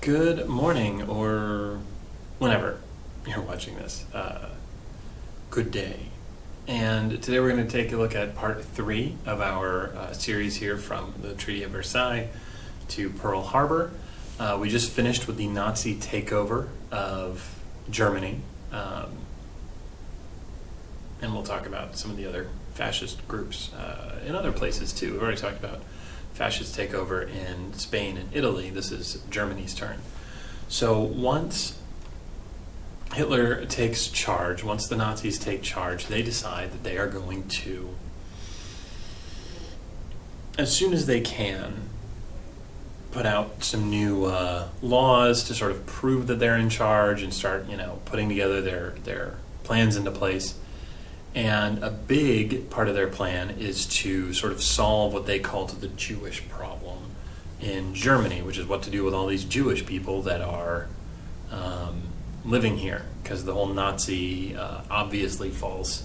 Good morning, or whenever you're watching this. Good day. And today we're going to take a look at part 3 of our series here from the Treaty of Versailles to Pearl Harbor. We just finished with the Nazi takeover of Germany. And we'll talk about some of the other fascist groups in other places too. We've already talked about fascist takeover in Spain and Italy. This is Germany's turn. So once Hitler takes charge, once the Nazis take charge, they decide that they are going to, as soon as they can, put out some new laws to sort of prove that they're in charge and start, putting together their plans into place. And a big part of their plan is to sort of solve what they called the Jewish problem in Germany, which is what to do with all these Jewish people that are living here, because the whole Nazi, obviously false,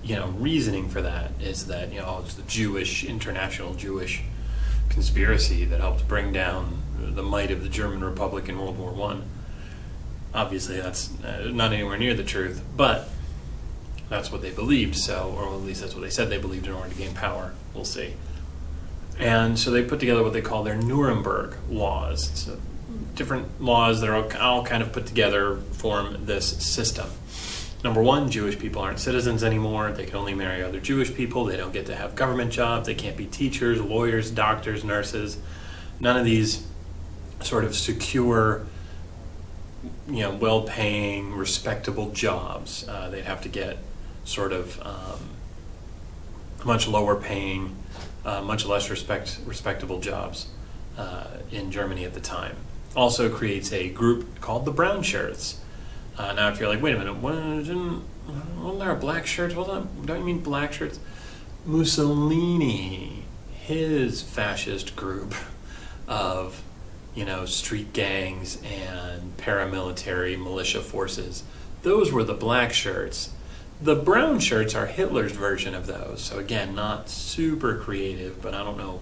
reasoning for that is that, it's the international Jewish conspiracy that helped bring down the might of the German Republic in World War I. Obviously, that's not anywhere near the truth, but that's what they believed, or at least that's what they said they believed in order to gain power. We'll see. And so they put together what they call their Nuremberg laws. So different laws that are all kind of put together form this system. Number one, Jewish people aren't citizens anymore. They can only marry other Jewish people. They don't get to have government jobs. They can't be teachers, lawyers, doctors, nurses. None of these sort of secure, well-paying, respectable jobs. They'd have to get sort of much lower-paying, much less respectable jobs in Germany at the time. Also creates a group called the Brown Shirts. Now, if you're like, wait a minute, wasn't there black shirts? Don't you mean black shirts? Mussolini, his fascist group of street gangs and paramilitary militia forces. Those were the black shirts. The brown shirts are Hitler's version of those. So again, not super creative, but I don't know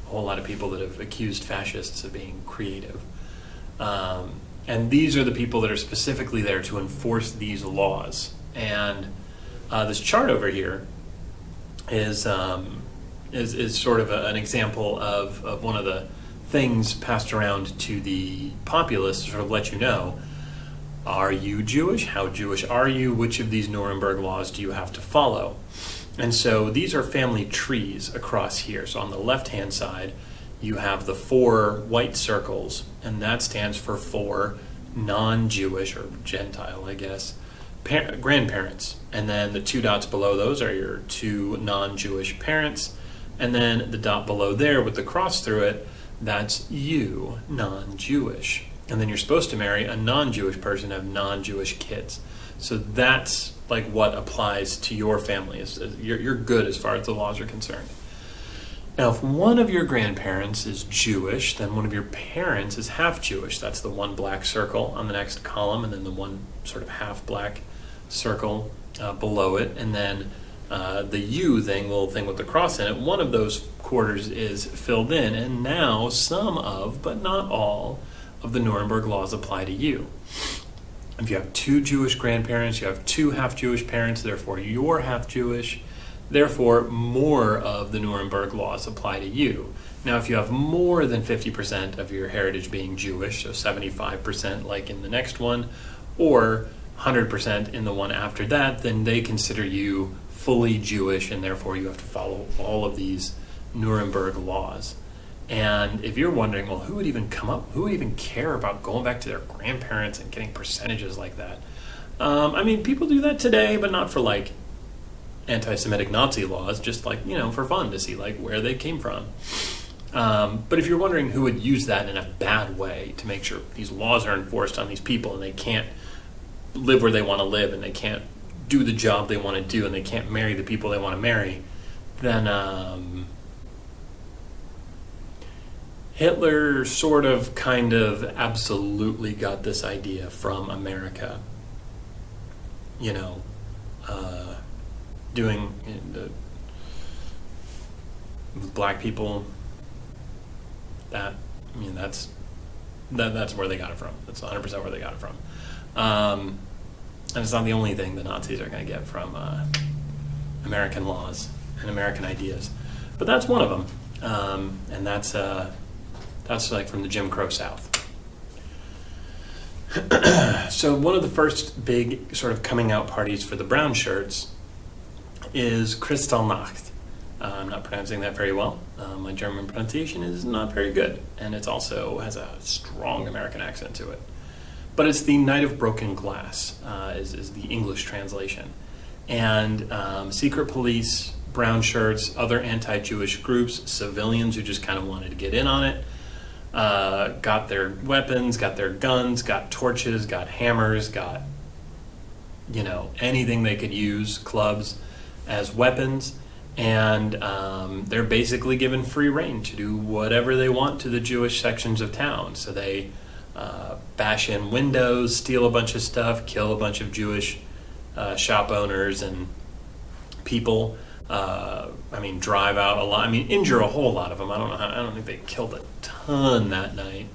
a whole lot of people that have accused fascists of being creative. And these are the people that are specifically there to enforce these laws. And this chart over here is sort of an example of one of the things passed around to the populace to sort of let you know, are you Jewish? How Jewish are you? Which of these Nuremberg laws do you have to follow? And so these are family trees across here. So on the left-hand side, you have the 4 white circles, and that stands for 4 non-Jewish, or Gentile, I guess, grandparents. And then the 2 dots below those are your 2 non-Jewish parents. And then the dot below there with the cross through it, that's you, non-Jewish. And then you're supposed to marry a non-Jewish person, have non-Jewish kids. So that's like what applies to your family. You're good as far as the laws are concerned. Now, if one of your grandparents is Jewish, then one of your parents is half Jewish. That's the 1 black circle on the next column, and then the 1 sort of half black circle below it. And then the U thing, little thing with the cross in it, one of those quarters is filled in, and now some of, but not all, of the Nuremberg laws apply to you. If you have 2 Jewish grandparents, you have 2 half-Jewish parents, therefore you're half-Jewish, therefore more of the Nuremberg laws apply to you. Now, if you have more than 50% of your heritage being Jewish, so 75% like in the next one, or 100% in the one after that, then they consider you fully Jewish, and therefore you have to follow all of these Nuremberg laws. And if you're wondering, well, who would even care about going back to their grandparents and getting percentages like that? People do that today, but not for like anti-Semitic Nazi laws, just like, for fun to see like where they came from. But if you're wondering who would use that in a bad way to make sure these laws are enforced on these people and they can't live where they want to live and they can't do the job they want to do and they can't marry the people they want to marry, then Hitler sort of kind of absolutely got this idea from America. Doing the black people, that I mean, that's where they got it from. That's 100% where they got it from. And it's not the only thing the Nazis are going to get from American laws and American ideas, but that's one of them, and that's like from the Jim Crow South. So one of the first big sort of coming out parties for the brown shirts is Kristallnacht. I'm not pronouncing that very well. My German pronunciation is not very good, and it also has a strong American accent to it. But it's the Night of Broken Glass, is the English translation. And secret police, brown shirts, other anti-Jewish groups, civilians who just kind of wanted to get in on it, got their weapons, got their guns, got torches, got hammers, got, anything they could use, clubs, as weapons. And they're basically given free rein to do whatever they want to the Jewish sections of town. So they bash in windows, steal a bunch of stuff, kill a bunch of Jewish shop owners and people. Drive out a lot. Injure a whole lot of them. I don't think they killed a ton that night,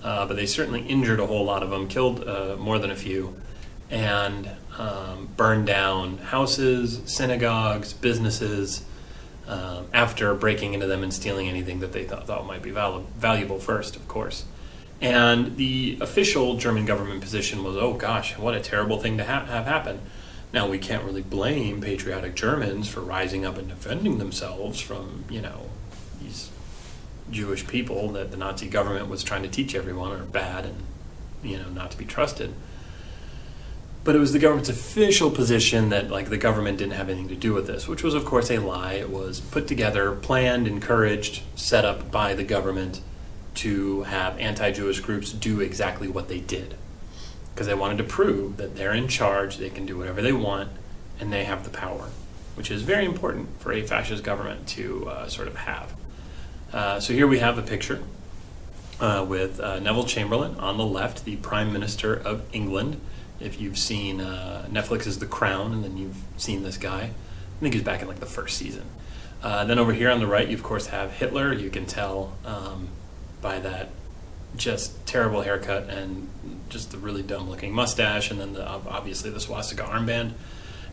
but they certainly injured a whole lot of them. Killed more than a few, and burned down houses, synagogues, businesses. After breaking into them and stealing anything that they thought might be valuable first, of course. And the official German government position was, oh gosh, what a terrible thing to have happen. Now, we can't really blame patriotic Germans for rising up and defending themselves from, these Jewish people that the Nazi government was trying to teach everyone are bad and, not to be trusted. But it was the government's official position that, the government didn't have anything to do with this, which was, of course, a lie. It was put together, planned, encouraged, set up by the government to have anti-Jewish groups do exactly what they did. Because they wanted to prove that they're in charge, they can do whatever they want, and they have the power, which is very important for a fascist government to sort of have. So here we have a picture with Neville Chamberlain on the left, the Prime Minister of England. If you've seen Netflix's The Crown, and then you've seen this guy, I think he's back in the first season. Then over here on the right, you of course have Hitler. You can tell by that just terrible haircut and just the really dumb looking mustache, and then obviously the swastika armband.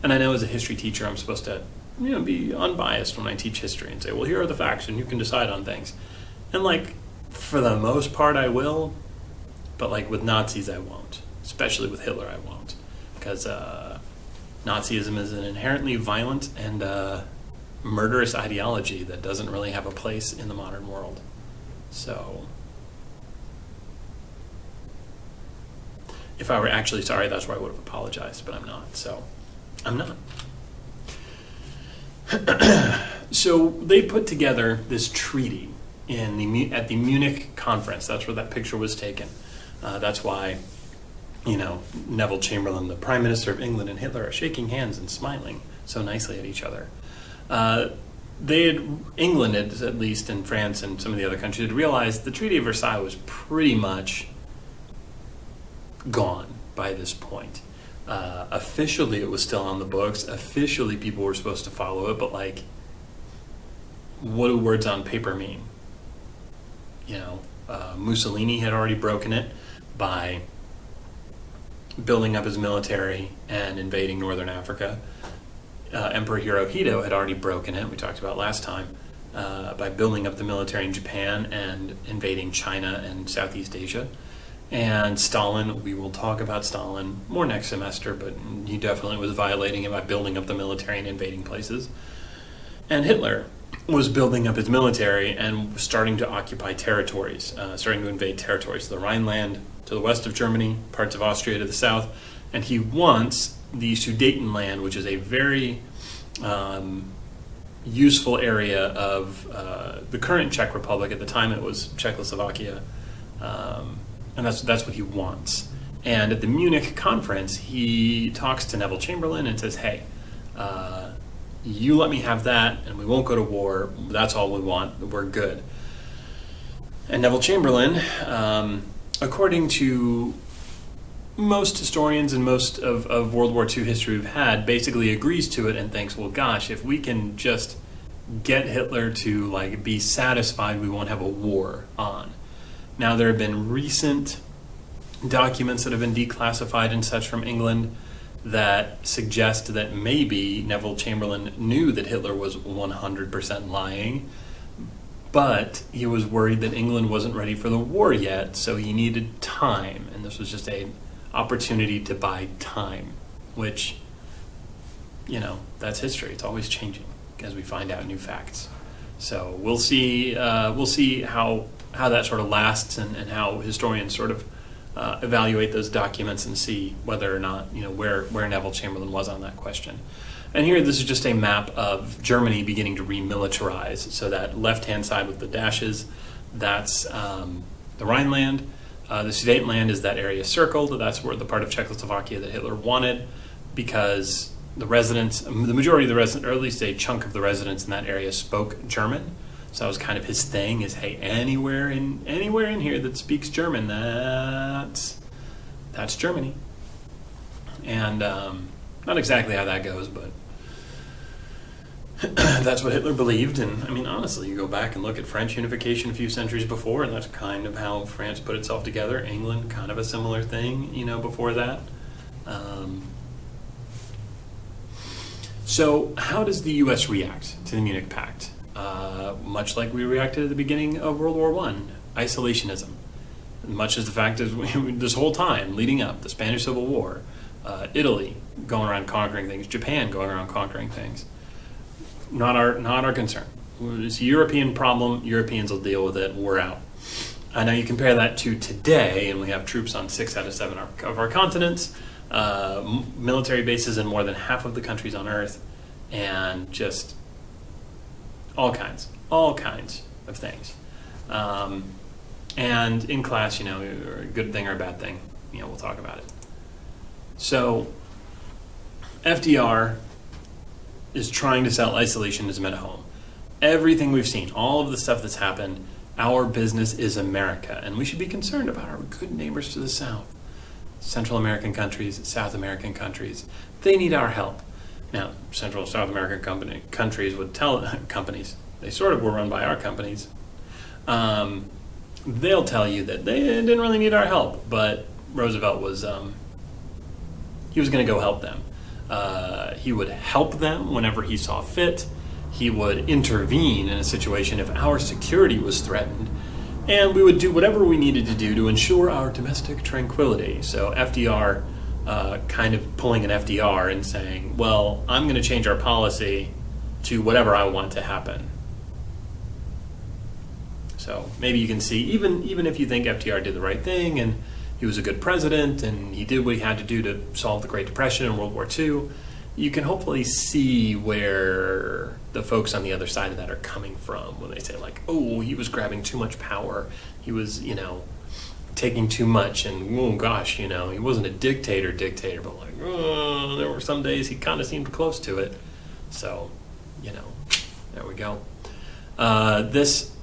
And I know as a history teacher, I'm supposed to be unbiased when I teach history and say, well, here are the facts and you can decide on things. And for the most part I will, but with Nazis I won't. Especially with Hitler, I won't, because Nazism is an inherently violent and murderous ideology that doesn't really have a place in the modern world. So, if I were actually sorry, that's where I would have apologized, but I'm not. So, I'm not. So they put together this treaty at the Munich conference. That's where that picture was taken. That's why. Neville Chamberlain, the Prime Minister of England, and Hitler are shaking hands and smiling so nicely at each other. England, at least, and France and some of the other countries, had realized the Treaty of Versailles was pretty much gone by this point. Officially, it was still on the books. Officially, people were supposed to follow it, but what do words on paper mean? Mussolini had already broken it by building up his military and invading northern Africa. Emperor Hirohito had already broken it, we talked about last time, by building up the military in Japan and invading China and Southeast Asia. And Stalin, we will talk about Stalin more next semester, but he definitely was violating it by building up the military and invading places. And Hitler was building up his military and starting to occupy territories, starting to invade territories. The Rhineland to the west of Germany, parts of Austria to the south, and he wants the Sudetenland, which is a very useful area of the current Czech Republic. At the time it was Czechoslovakia, and that's what he wants. And at the Munich conference, he talks to Neville Chamberlain and says, hey, you let me have that and we won't go to war. That's all we want. We're good. And Neville Chamberlain, according to most historians and most of World War II history we've had, basically agrees to it and thinks, well, gosh, if we can just get Hitler to be satisfied, we won't have a war on. Now, there have been recent documents that have been declassified and such from England that suggest that maybe Neville Chamberlain knew that Hitler was 100% lying, but he was worried that England wasn't ready for the war yet, so he needed time, and this was just an opportunity to buy time, which, that's history. It's always changing as we find out new facts. So we'll see how that sort of lasts, and how historians sort of evaluate those documents and see whether or not, where Neville Chamberlain was on that question. And here, this is just a map of Germany beginning to remilitarize. So that left-hand side with the dashes, that's the Rhineland. The Sudetenland is that area circled. That's where the part of Czechoslovakia that Hitler wanted, because the majority of the residents, or at least a chunk of the residents in that area, spoke German. So that was kind of his thing, is, hey, anywhere in here that speaks German, that's Germany. And not exactly how that goes, but that's what Hitler believed. And I mean, honestly, you go back and look at French unification a few centuries before, and that's kind of how France put itself together. England, kind of a similar thing, before that. So how does the U.S. react to the Munich Pact? Much like we reacted at the beginning of World War I, isolationism. Much as the fact is, this whole time leading up, the Spanish Civil War, Italy going around conquering things, Japan going around conquering things. Not our concern. It's a European problem. Europeans will deal with it. We're out. Now you compare that to today, and we have troops on 6 out of 7 of our continents, military bases in more than half of the countries on Earth, and just all kinds of things. And in class, a good thing or a bad thing, we'll talk about it. So FDR is trying to sell isolationism at home. Everything we've seen, all of the stuff that's happened, our business is America, and we should be concerned about our good neighbors to the south. Central American countries, South American countries, they need our help. Now, Central and South American countries would tell companies, they sort of were run by our companies, they'll tell you that they didn't really need our help, but Roosevelt was, he was going to go help them. He would help them whenever he saw fit. He would intervene in a situation if our security was threatened, and we would do whatever we needed to do to ensure our domestic tranquility. So FDR kind of pulling an FDR and saying, well, I'm going to change our policy to whatever I want to happen. So maybe you can see, even if you think FDR did the right thing and he was a good president and he did what he had to do to solve the Great Depression and World War II, you can hopefully see where the folks on the other side of that are coming from when they say, like, oh, he was grabbing too much power. He was, taking too much, and oh gosh, he wasn't a dictator, but like, oh, there were some days he kind of seemed close to it. So, there we go. This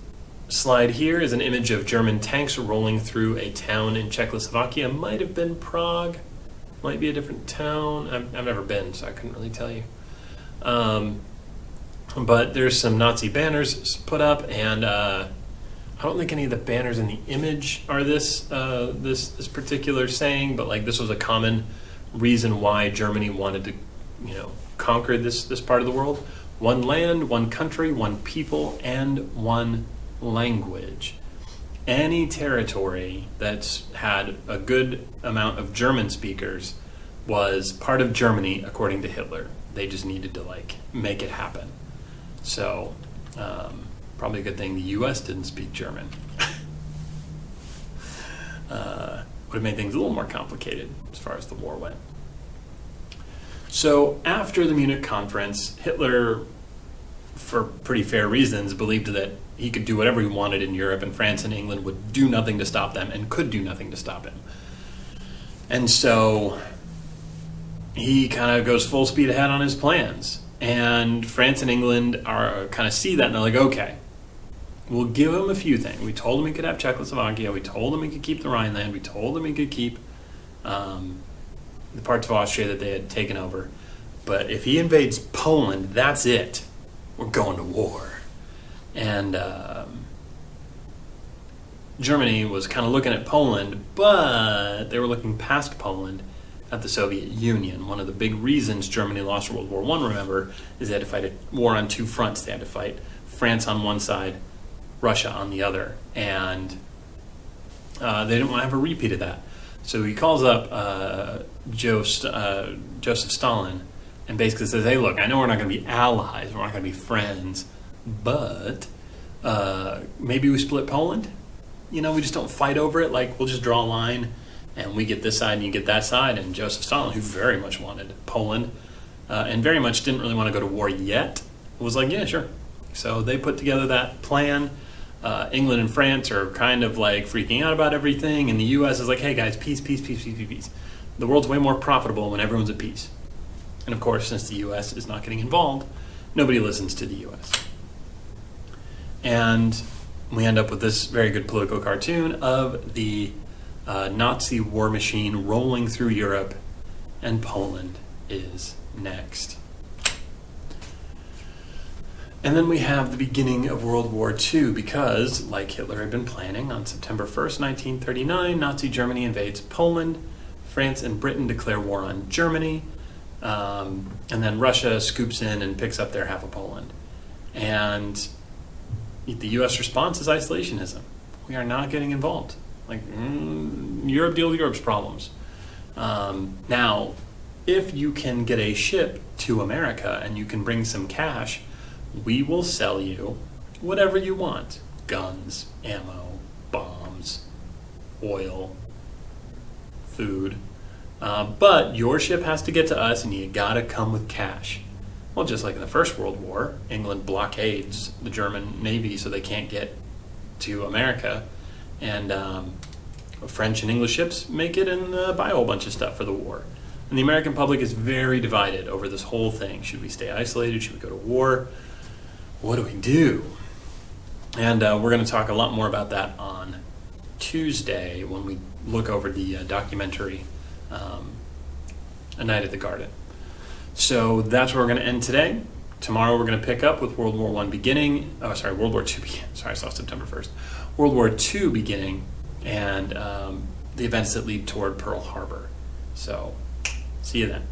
slide here is an image of German tanks rolling through a town in Czechoslovakia. Might have been Prague, might be a different town. I've never been, so I couldn't really tell you. But there's some Nazi banners put up, and I don't think any of the banners in the image are this particular saying, but like this was a common reason why Germany wanted to, conquer this part of the world. One land, one country, one people, and one language. Any territory that's had a good amount of German speakers was part of Germany, according to Hitler. They just needed to make it happen. So probably a good thing the U.S. didn't speak German. Would have made things a little more complicated as far as the war went. So after the Munich conference, Hitler, for pretty fair reasons, believed that he could do whatever he wanted in Europe, and France and England would do nothing to stop them and could do nothing to stop him. And so he kind of goes full speed ahead on his plans. And France and England are kind of see that, and they're like, okay, we'll give him a few things. We told him he could have Czechoslovakia. We told him he could keep the Rhineland. We told him he could keep the parts of Austria that they had taken over. But if he invades Poland, that's it. We're going to war. And Germany was kind of looking at Poland, but they were looking past Poland at the Soviet Union. One of the big reasons Germany lost World War I, remember, is they had to fight a war on two fronts. They had to fight France on one side, Russia on the other, and they didn't want to have a repeat of that. So he calls up Joseph Stalin and basically says, hey, look, I know we're not going to be allies, we're not going to be friends, but maybe we split Poland? We just don't fight over it. Like, we'll just draw a line and we get this side and you get that side. And Joseph Stalin, who very much wanted Poland and very much didn't really want to go to war yet, was like, yeah, sure. So they put together that plan. England and France are kind of like freaking out about everything. And the U.S. is like, hey, guys, peace, peace, peace, peace, peace, peace. The world's way more profitable when everyone's at peace. And of course, since the U.S. is not getting involved, nobody listens to the U.S. And we end up with this very good political cartoon of the Nazi war machine rolling through Europe, and Poland is next. And then we have the beginning of World War II because, like Hitler had been planning, on September 1st, 1939, Nazi Germany invades Poland, France and Britain declare war on Germany, and then Russia scoops in and picks up their half of Poland. And the U.S. response is isolationism. We are not getting involved. Like, Europe deals with Europe's problems. Now, if you can get a ship to America and you can bring some cash, we will sell you whatever you want. Guns, ammo, bombs, oil, food. But your ship has to get to us and you gotta come with cash. Well, just like in the First World War, England blockades the German Navy so they can't get to America. And French and English ships make it and buy a whole bunch of stuff for the war. And the American public is very divided over this whole thing. Should we stay isolated? Should we go to war? What do we do? And we're going to talk a lot more about that on Tuesday when we look over the documentary A Night at the Garden. So that's where we're going to end today. Tomorrow we're going to pick up with World War II beginning. World War II beginning. Sorry, I saw September 1st. World War II beginning and the events that lead toward Pearl Harbor. So see you then.